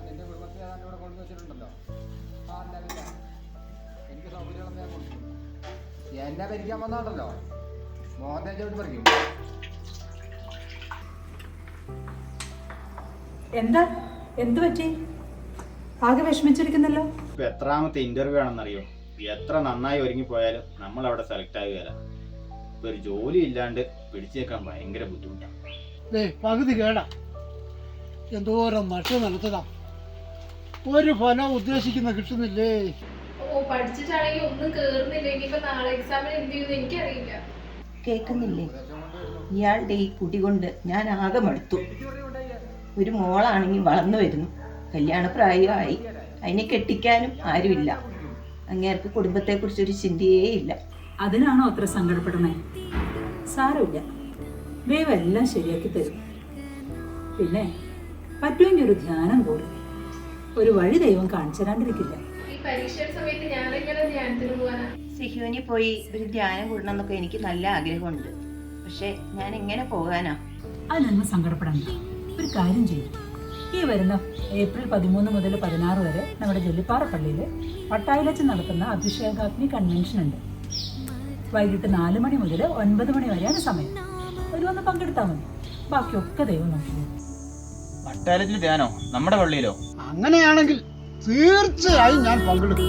നിന്റെ കുടുംബത്തെ ഞാൻ ഇവിടെ കൊണ്ടുവച്ചിട്ടുണ്ടല്ലോ. എനിക്ക് സൗകര്യങ്ങളൊന്നും ഞാൻ കൊടുത്തിട്ടുണ്ട്. എന്നെ ഭരിക്കാൻ വന്നാണ്ടല്ലോ മോഹൻ ചോട്ട് പറിക്കും. എന്താ എന്ത് പറ്റി? ആകെ വിഷമിച്ചിരിക്കുന്നല്ലോ. ഇപ്പൊ എത്രാമത്തെ ഇന്റർവ്യൂ ആണെന്നറിയോ? എത്ര നന്നായി ഒരുങ്ങിപ്പോയാലും നമ്മൾ അവിടെ സെലക്ട് ആകുകയല്ല. ഇപ്പൊ ഒരു ജോലി ഇല്ലാണ്ട് പിടിച്ചേക്കാൻ ഭയങ്കര ബുദ്ധിമുട്ടാണ്. പകുതി കേടാ, എന്തോരം നട്ട് നടത്തതാ, ഒരു ഫലം ഉദ്ദേശിക്കുന്ന കിട്ടുന്നില്ലേ. പഠിച്ചിട്ടാണെങ്കിൽ ഒന്നും കേറുന്നില്ല. ഇനിയിപ്പോ നാളെ എക്സാമിന് എന്ത് ചെയ്യുന്നു എനിക്കറിയില്ല. കേൾക്കുന്നില്ലേ? ഇയാളുടെ ഈ കുടി കൊണ്ട് ഞാൻ ആകെ മടുത്തു. ഒരു മോളാണെങ്കിൽ വളർന്നു വരുന്നു, കല്യാണപ്രായമായി, അതിനെ കെട്ടിക്കാനും ആരുമില്ല. അങ്ങേർക്ക് കുടുംബത്തെക്കുറിച്ചൊരു ചിന്തയേ ഇല്ല. അതിനാണോ അത്ര സങ്കടപ്പെടണേ? സാരമില്ല, ദൈവം എല്ലാം ശരിയാക്കി തരും. പിന്നെ പറ്റുമെങ്കിൽ ഒരു ധ്യാനം കൂടും, ഒരു വഴി ദൈവം കാണിച്ചു തരാണ്ടിരിക്കില്ല. ഈ പരീക്ഷയുടെ സമയത്ത് ഞാനെങ്ങനെ ധ്യാനത്തിന് പോവാനാ? സിഹുവിന് പോയി ഒരു ധ്യാനം കൂടണം എന്നൊക്കെ എനിക്ക് നല്ല ആഗ്രഹമുണ്ട്. പക്ഷെ ഞാൻ എങ്ങനെ പോകാനാ? അതിനൊന്നും സങ്കടപ്പെടണ്ട. ഒരു കാര്യം ചെയ്യും, ഈ വരുന്ന ഏപ്രിൽ 13 മുതൽ 16 വരെ നമ്മുടെ ജെല്ലിപ്പാറ പള്ളിയിൽ പട്ടായിലച്ച് നടത്തുന്ന അഭിഷേകാഗ്നി കൺവെൻഷൻ ഉണ്ട്. വൈകിട്ട് 4 മണി മുതൽ 9 മണി വരെയാണ് സമയം. ഒരു വന്ന് പങ്കെടുത്താൽ മതി, ബാക്കിയൊക്കെ ദൈവം നോക്കി. പട്ടാളത്തിൽ ധ്യാനോ? നമ്മുടെ പള്ളിയിലോ? അങ്ങനെയാണെങ്കിൽ തീർച്ചയായും ഞാൻ പങ്കെടുക്കും.